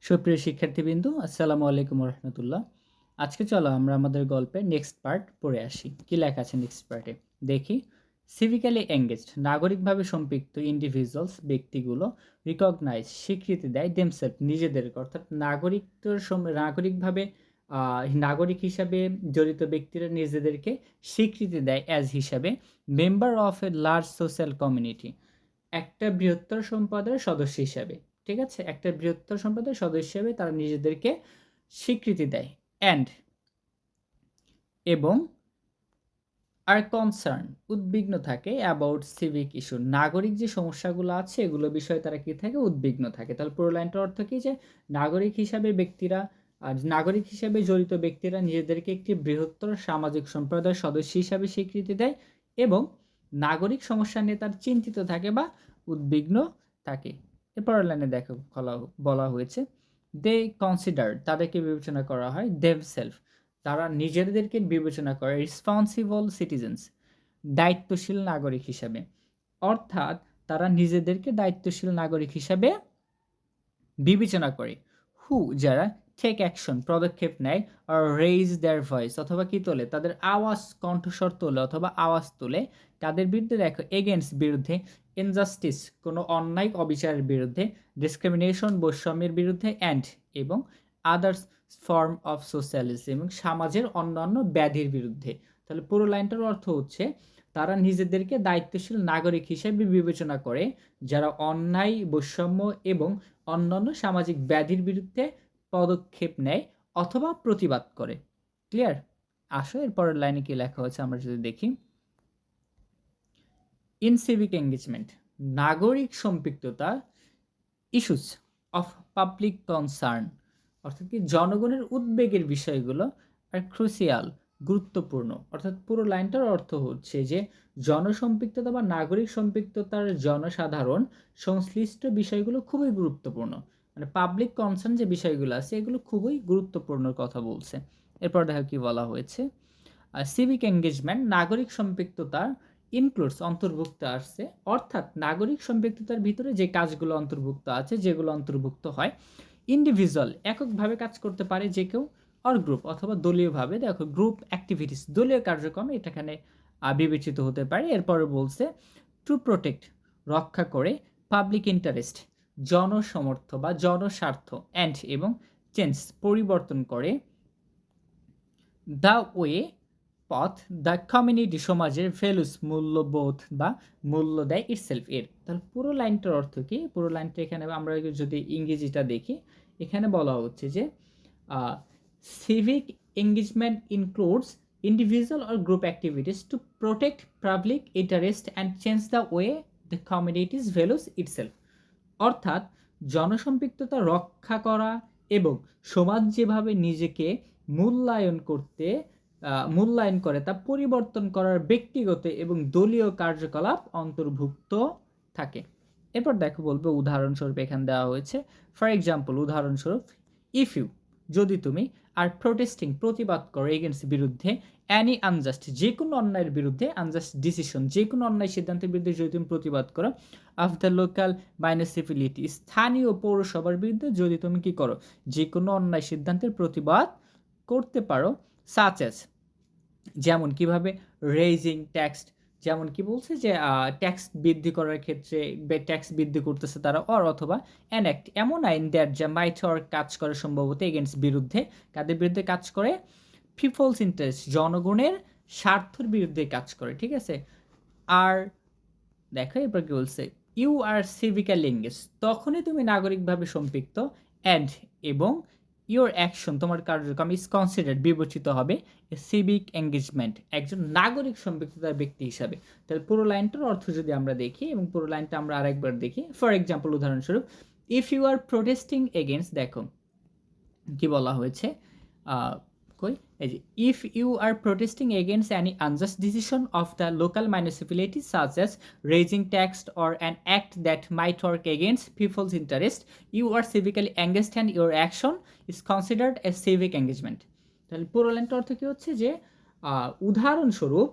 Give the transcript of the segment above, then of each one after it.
সুপ্রিয় শিক্ষার্থীবৃন্দ, আসসালামু আলাইকুম রহমতুল্লাহ। আজকে চলো আমরা আমাদের গল্পের নেক্সট পার্ট পড়ে আসি। কি লেখা আছে নেক্সট পার্টে দেখি। সিভিক্যালি এঙ্গেজড, নাগরিকভাবে সম্পৃক্ত ইন্ডিভিজুয়ালস, ব্যক্তিগুলো রিকগনাইজ, স্বীকৃতি দেয় দেমসেলফ, নিজেদেরকে, অর্থাৎ নাগরিকভাবে নাগরিক হিসাবে জড়িত ব্যক্তিরা নিজেদেরকে স্বীকৃতি দেয় অ্যাজ হিসাবে member of a large social community, একটা বৃহত্তর সম্প্রদায়ের সদস্য হিসাবে। ঠিক আছে, একটা বৃহত্তর সম্প্রদায়ের সদস্য হিসেবে তারা নিজেদেরকে স্বীকৃতি দেয়। অ্যান্ড এবং আর কনসার্ন, উদ্বিগ্ন থাকে অ্যাবাউট সিভিক ইস্যু, নাগরিক যে সমস্যাগুলো আছে এগুলো বিষয়ে তারা কি থাকে, উদ্বিগ্ন থাকে। তাহলে পুরো লাইনটার অর্থ কি, যে নাগরিক হিসাবে ব্যক্তিরা নাগরিক হিসাবে জড়িত ব্যক্তিরা নিজেদেরকে একটি বৃহত্তর সামাজিক সম্প্রদায়ের সদস্য হিসাবে স্বীকৃতি দেয় এবং নাগরিক সমস্যা নিয়ে তার চিন্তিত থাকে বা উদ্বিগ্ন থাকে। এরপর লাইনে দেখো বলা হয়েছে দে কনসিডার, তাদেরকে বিবেচনা করা হয় দেমসেলফ, তারা নিজেদেরকে বিবেচনা করে রেসপন্সিবল সিটিজেন্স, দায়িত্বশীল নাগরিক হিসাবে। অর্থাৎ তারা নিজেদেরকে দায়িত্বশীল নাগরিক হিসাবে বিবেচনা করে। হু, যারা টেক অ্যাকশন, পদক্ষেপ নেয়, আর রেইজ দেয়ার ভয়েস, অথবা কি তোলে, তাদের আওয়াজ, কণ্ঠস্বর তোলে অথবা আওয়াজ তোলে, তাদের বিরুদ্ধে দেখো, এগেনস্ট, বিরুদ্ধে, ইনজাস্টিস, কোনো অন্যায় অবিচারের বিরুদ্ধে, ডিসক্রিমিনেশন, বৈষম্যের বিরুদ্ধে, অ্যান্ড এবং আদার্স ফর্ম অফ সোশ্যালিজম, এবং সমাজের অন্যান্য ব্যাধির বিরুদ্ধে। তাহলে পুরো লাইনটার অর্থ হচ্ছে তারা নিজেদেরকে দায়িত্বশীল নাগরিক হিসেবে বিবেচনা করে যারা অন্যায়, বৈষম্য এবং অন্যান্য সামাজিক ব্যাধির বিরুদ্ধে পদক্ষেপ নেয় অথবা প্রতিবাদ করে। ক্লিয়ার? আসো এর পরের লাইনে কি লেখা হয়েছে আমরা যদি দেখি। ইন সিভিক এঙ্গেজমেন্ট, নাগরিক সম্পৃক্ততা, ইস্যুস অফ পাবলিক কনসার্ন, অর্থাৎ কি জনগণের উদ্বেগের বিষয়গুলো, আর ক্রুসিয়াল, গুরুত্বপূর্ণ। অর্থাৎ পুরো লাইনটার অর্থ হচ্ছে যে জনসম্পৃক্ততা বা নাগরিক সম্পৃক্ততার জনসাধারণ সংশ্লিষ্ট বিষয়গুলো খুবই গুরুত্বপূর্ণ। মানে পাবলিক কনসার্ন যে বিষয়গুলো আছে এগুলো খুবই গুরুত্বপূর্ণ কথা বলছে। এরপর দেখো কি বলা হয়েছে। সিভিক এঙ্গেজমেন্ট, নাগরিক সম্পৃক্ততা, ইনক্লুডস, অন্তর্ভুক্ত আসছে, অর্থাৎ নাগরিক সম্পৃক্ততার ভিতরে যে কাজগুলো অন্তর্ভুক্ত আছে, যেগুলো অন্তর্ভুক্ত হয়, ইন্ডিভিজুয়াল, এককভাবে কাজ করতে পারে যে কেউ, অর গ্রুপ, অথবা দলীয়ভাবে, দেখো গ্রুপ অ্যাক্টিভিটিস, দলীয় কার্যক্রমে এটা এখানে বিবেচিত হতে পারে। এরপরে বলছে টু প্রোটেক্ট, রক্ষা করে, পাবলিক ইন্টারেস্ট, জনসমর্থ বা জনস্বার্থ, অ্যান্ড এবং চেঞ্জ, পরিবর্তন করে, দ্য ওয়ে, পথ, দ্য কমিউনিটি, সমাজের, ভ্যালুস, মূল্যবোধ বা মূল্য দেয়, ইটসেলফ, এর। তাহলে পুরো লাইনটার অর্থ কি, পুরো লাইনটা এখানে আমরা যদি ইংরেজিটা দেখি, এখানে বলা হচ্ছে যে civic engagement includes individual or group activities to protect public interest and change the way the community's values itself, অর্থাৎ জনসম্পৃক্ততা রক্ষা করা এবং সমাজ যেভাবে নিজেকে মূল্যায়ন করতে মূল্যায়ন করে তা পরিবর্তন করার ব্যক্তিগত এবং দলীয় কার্যকলাপ অন্তর্ভুক্ত থাকে। এরপর দেখো বলবে উদাহরণস্বরূপ এখানে দেওয়া হয়েছে। ফর এক্সাম্পল, উদাহরণস্বরূপ, ইফ ইউ, যদি তুমি, আর প্রোটেস্টিং, প্রতিবাদ করো, এগেন্স্ট, বিরুদ্ধে, অ্যানি আনজাস্ট, যে কোনো অন্যায়ের বিরুদ্ধে, আনজাস্ট ডিসিশন, যে কোনো অন্যায় সিদ্ধান্তের বিরুদ্ধে যদি তুমি প্রতিবাদ করো, অফ দ্য লোকাল মিউনিসিপ্যালিটি, স্থানীয় পৌরসভার বিরুদ্ধে যদি তুমি কি করো, যে কোনো অন্যায় সিদ্ধান্তের প্রতিবাদ করতে পারো, সাচ অ্যাজ, যেমন কিভাবে, রেইজিং ট্যাক্স, যেমন কি বলছে যে ট্যাক্স বৃদ্ধি করার ক্ষেত্রে ট্যাক্স বৃদ্ধি করতেছে তারা, অথবা অ্যাক্ট, এমন আইন দ্যাট যা মাইট অর কাজ করে সম্ভবত, এগেনস্ট, বিরুদ্ধে, কাদের বিরুদ্ধে কাজ করে, পিপলস ইন্টারেস্ট, জনগণের স্বার্থের বিরুদ্ধে কাজ করে। ঠিক আছে। আর দেখো এরপর কি বলছে, ইউ আর সিভিক্যালি এঙ্গেজ, তখনই তুমি নাগরিকভাবে সম্পৃক্ত, অ্যান্ড এবং ইউর অ্যাকশন, তোমার কার্যক্রম, ইজ কনসিডার্ড, বিবেচিত হবে, সিভিক এঙ্গেজমেন্ট, একজন নাগরিক সম্পৃক্ততার ব্যক্তি হিসাবে। তাহলে পুরো লাইনটার অর্থ যদি আমরা দেখি এবং পুরো লাইনটা আমরা আরেকবার দেখি। ফর এক্সাম্পল, উদাহরণস্বরূপ, if you are protesting against, দেখো কি বলা হয়েছে, কই, এই যে, if you are protesting against any unjust decision of the local municipality such as raising tax or an act that might work against people's interest, you are civically engaged and your action is considered a civic engagement. তাহলে পুরো লাইনটার অর্থ কী হচ্ছে যে উদাহরণস্বরূপ,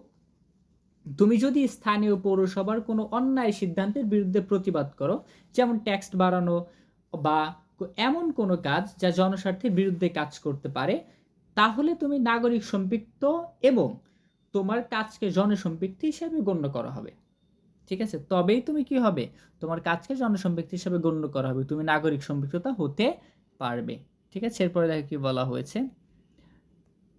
তুমি যদি স্থানীয় পৌরসভার কোনো অন্যায় সিদ্ধান্তের বিরুদ্ধে প্রতিবাদ করো, যেমন ট্যাক্স বাড়ানো বা এমন কোনো কাজ যা জনস্বার্থের বিরুদ্ধে কাজ করতে পারে, তাহলে তুমি নাগরিক সম্পৃক্ত এবং তোমার কাজকে জনসম্পৃক্তি হিসেবে গণ্য করা হবে। ঠিক আছে? তবেই তুমি কি হবে? তোমার কাজকে জনসম্পৃক্তি হিসেবে গণ্য করা হবে। তুমি নাগরিক সম্পৃক্ততা হতে পারবে। ঠিক আছে? এরপরে দেখো কি বলা হয়েছে।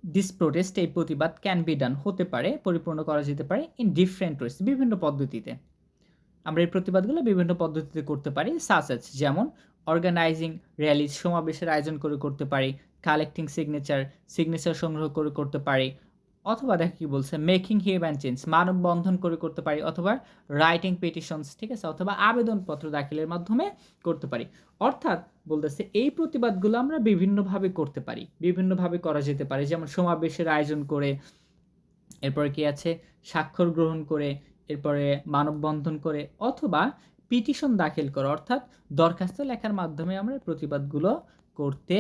দিস প্রোটেস্ট, এই প্রতিবাদ ক্যান বি ডান, হতে পারে, পরিপূর্ণ করা যেতে পারে ইন ডিফারেন্ট ওয়েজ, বিভিন্ন পদ্ধতিতে। আমরা এই প্রতিবাদগুলো বিভিন্ন পদ্ধতিতে করতে পারি, সাচ অ্যাজ, যেমন অর্গানাইজিং র্যালি, সমাবেশের আয়োজন করে করতে পারি, কালেক্টিং সিগনেচার সংগ্রহ করে করতে পারি, অথবা দেখো কি বলছে, মেকিং হিউম্যান চেঞ্জ, মানববন্ধন করে করতে পারি, অথবা রাইটিং পিটিশনস, ঠিক আছে, অথবা আবেদনপত্র দাখিলের মাধ্যমে করতে পারি। অর্থাৎ বলতেছে এই প্রতিবাদগুলো আমরা বিভিন্নভাবে করতে পারি, বিভিন্নভাবে করা যেতে পারে, যেমন সমাবেশের আয়োজন করে, এরপরে কি আছে, স্বাক্ষর গ্রহণ করে, এরপরে মানববন্ধন করে, অথবা পিটিশন দাখিল করে, অর্থাৎ দরখাস্ত লেখার মাধ্যমে আমরা প্রতিবাদগুলো করতে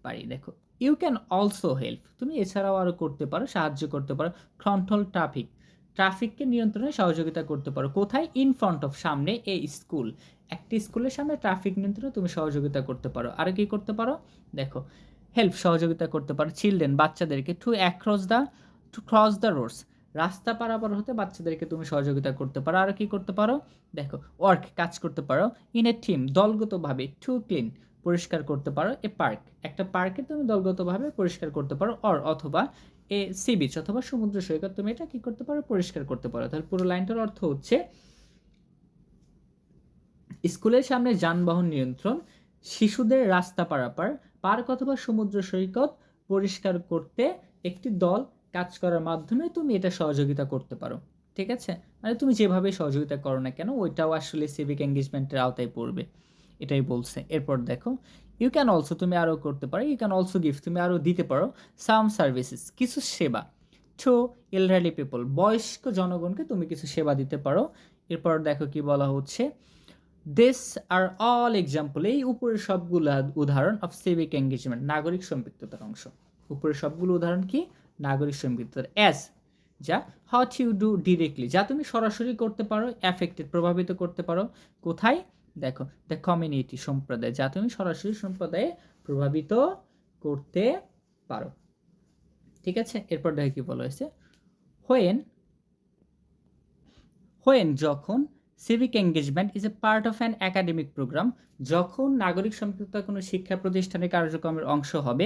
পারি। দেখো, ইউ ক্যান অলসো হেল্প, তুমি এছাড়াও আরও করতে পারো, সাহায্য করতে পারো, কন্ট্রোল ট্রাফিককে নিয়ন্ত্রণে সহযোগিতা করতে পারো। কোথায়? ইন ফ্রন্ট অফ, সামনে, এ স্কুল, একটি স্কুলের সামনে ট্রাফিক নিয়ন্ত্রণে তুমি সহযোগিতা করতে পারো। আর কি করতে পারো? দেখো, হেল্প, সহযোগিতা করতে পারো চিলড্রেন, বাচ্চাদেরকে, টু ক্রস দ্য রোডস, রাস্তা পারাপার হতে বাচ্চাদেরকে তুমি সহযোগিতা করতে পারো। আর কি করতে পারো? দেখো, ওয়ার্ক, কাজ করতে পারো, ইন এ টিম, দলগতভাবে, টু ক্লিন, পরিষ্কার করতে পারো, এ পার্ক, একটা পার্কে তুমি দলগতভাবে পরিষ্কার করতে পারো, অথবা এ সি বিচ, অথবা সমুদ্র সৈকত, তুমি এটা কি করতে পারো? পরিষ্কার করতে পারো। তাহলে পুরো লাইনটার অর্থ হচ্ছে স্কুলের সামনে যানবাহন নিয়ন্ত্রণ, শিশুদের রাস্তা পারাপার, পার্ক অথবা সমুদ্র সৈকত পরিষ্কার করতে একটি দল কাজ করার মাধ্যমে তুমি এটা সহযোগিতা করতে পারো। ঠিক আছে? মানে তুমি যেভাবে সহযোগিতা করো না কেন, ওইটাও আসলে সিভিক এঙ্গেজমেন্টের আওতায় পড়বে, এটাই বলছে। এরপর দেখো, ইউ ক্যান অলসো, তুমি আরও করতে পারো, ইউ ক্যান অলসো গিভ, তুমি আরও দিতে পারো, সাম সার্ভিসেস, কিছু সেবা, টু এলডারলি পিপল, বয়স্ক জনগণকে তুমি কিছু সেবা দিতে পারো। এরপর দেখো কি বলা হচ্ছে, দিস আর অল এক্সাম্পল, এই উপরের সবগুলো উদাহরণ অফ সিভিক এঙ্গেজমেন্ট, নাগরিক সম্পৃক্ততার অংশ। উপরের সবগুলো উদাহরণ কি? নাগরিক সম্পৃক্ততার। অ্যাজ, যা, হোয়াট ইউ ডু ডিরেক্টলি, যা তুমি সরাসরি করতে পারো, অ্যাফেক্টেড, প্রভাবিত করতে পারো, কোথায়? দেখো, দ্য কমিউনিটি, সম্প্রদায়, যা তুমি সরাসরি সম্প্রদায়ে প্রভাবিত করতে পারো। ঠিক আছে? এরপর দেখো কি বলা হয়েছে, হোয়েন, যখন, civic engagement is a part of an academic program, যখন নাগরিক সম্পৃক্ততা কোনো শিক্ষা প্রতিষ্ঠানের কার্যক্রমের অংশ হবে,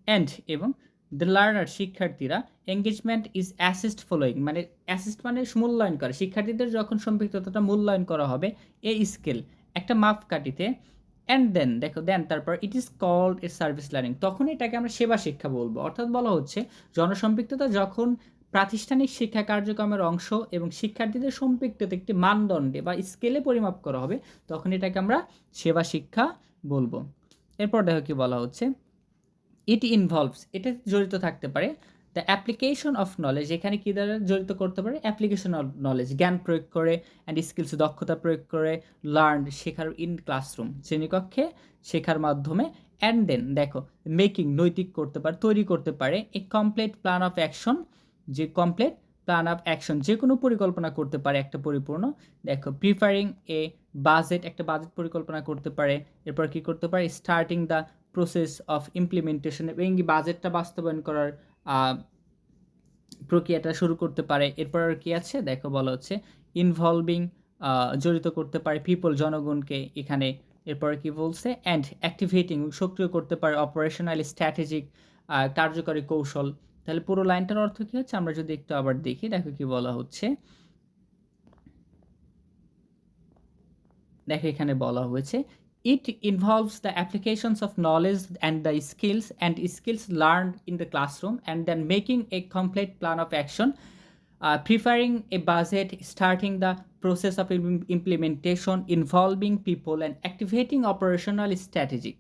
অ্যান্ড, এবং, দ্য লার্নার, শিক্ষার্থীরা, এঙ্গেজমেন্ট ইজ অ্যাসিস্ট ফলোয়িং, মানে অ্যাসিস্ট মানে মূল্যায়ন করে, শিক্ষার্থীদের যখন সম্পৃক্ততাটা মূল্যায়ন করা হবে, এ স্কেল, একটা মাপকাঠিতে, অ্যান্ড দেন, দেখো, দেন, তারপর, it is called a service learning, তখন এটাকে আমরা সেবা শিক্ষা বলবো। অর্থাৎ বলা হচ্ছে জনসম্পৃক্ততা যখন প্রাতিষ্ঠানিক শিক্ষা কার্যক্রমের অংশ এবং শিক্ষার্থীদের সম্পৃক্ততা একটি মানদণ্ডে বা স্কেলে পরিমাপ করা হবে, তখন এটাকে আমরা সেবা শিক্ষা বলবো। এরপর দেখো কি বলা হচ্ছে, ইট ইনভলভস, এটা জড়িত থাকতে পারে, দ্য অ্যাপ্লিকেশন অফ নলেজ, এখানে কি দ্বারা জড়িত করতে পারে? অ্যাপ্লিকেশন অফ নলেজ, জ্ঞান প্রয়োগ করে, অ্যান্ড স্কিলস, দক্ষতা প্রয়োগ করে, লার্ন, শেখার, ইন ক্লাসরুম, শ্রেণীকক্ষে শেখার মাধ্যমে, অ্যান্ড দেন, দেখো, মেকিং, নৈতিক করতে পারে, তৈরি করতে পারে, এ কমপ্লিট প্ল্যান অফ অ্যাকশন, যে কমপ্লিট প্ল্যান অফ অ্যাকশন, যে কোনো পরিকল্পনা করতে পারে একটা পরিপূর্ণ। দেখো, প্রিপারিং এ বাজেট, একটা বাজেট পরিকল্পনা করতে পারে। এরপর কি করতে পারে? Starting the process of implementation, এবং বাজেটটা বাস্তবায়ন করার প্রক্রিয়াটা শুরু করতে পারে। এরপর আর কি আছে? দেখো, বলা হচ্ছে ইনভলভিং, জড়িত করতে পারে পিপল, জনগণকে এখানে। এরপর কি বলছে? অ্যান্ড অ্যাক্টিভেটিং, সক্রিয় করতে পারে অপারেশনাল স্ট্র্যাটেজিক, কার্যকরী কৌশল। তাহলে পুরো লাইনটার অর্থ কি হচ্ছে আমরা যদি একটু আবার দেখি, দেখো কি বলা হচ্ছে, দেখো এখানে বলা হয়েছে, it involves the applications of knowledge and the skills learned in the classroom, and then making a complete plan of action, preparing a budget, starting the process of implementation, involving people and activating operational strategy।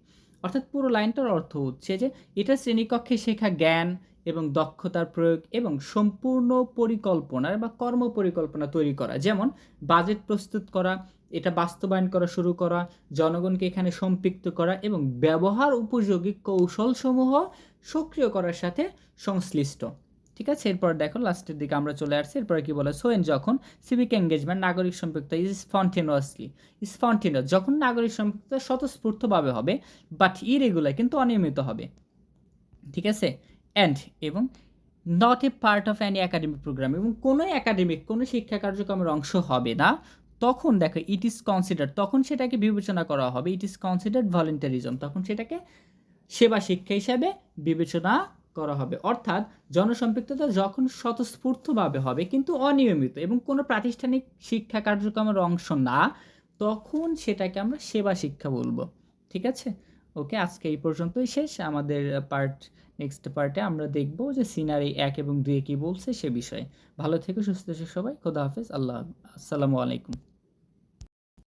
অর্থাৎ পুরো লাইনটার অর্থ হচ্ছে যে এটা শ্রেণীকক্ষে শেখা জ্ঞান এবং দক্ষতার প্রয়োগ এবং সম্পূর্ণ পরিকল্পনার বা কর্মপরিকল্পনা তৈরি করা, যেমন বাজেট প্রস্তুত করা, এটা বাস্তবায়ন করা শুরু করা, জনগণকে এখানে সম্পৃক্ত করা এবং ব্যবহার উপযোগী কৌশলসমূহ সক্রিয় করার সাথে সংশ্লিষ্ট। ঠিক আছে? এরপর দেখো লাস্টের দিকে আমরা চলে আসছি। এরপরে কি বলে? সোয়েন যখন সিভিক এনগেজমেন্ট নাগরিক সম্পৃক্ততা ইজ স্পন্টেনিয়াসলি স্পন্টেনিয়াস যখন নাগরিক সম্পৃক্ততা স্বতঃস্ফূর্তভাবে হবে বাট ইরেগুলার কিন্তু অনিয়মিত হবে। ঠিক আছে? অ্যান্ড এবং not a part of any academic program এবং কোনো শিক্ষা কার্যক্রমের অংশ হবে না। তখন দেখো ইট ইজ কনসিডার্ড তখন সেটাকে বিবেচনা করা হবে ইট ইজ কনসিডার্ড ভলান্টারিজম তখন সেটাকে সেবা শিক্ষা হিসাবে বিবেচনা করা হবে। অর্থাৎ জনসম্পৃক্ততা যখন স্বতঃস্ফূর্তভাবে হবে কিন্তু অনিয়মিত এবং কোনো প্রাতিষ্ঠানিক শিক্ষা কার্যক্রমের অংশ না, তখন সেটাকে আমরা সেবা শিক্ষা বলবো। ঠিক আছে? ওকে, আজকে এই পর্যন্তই শেষ। আমাদের নেক্সট পার্টে আমরা দেখব যে সিনারি ১ এবং ২ এ কি বলছে সে বিষয়ে। ভালো থেকো, সুস্থ থেকো সবাই। খোদা হাফেজ। আসসালামু আলাইকুম।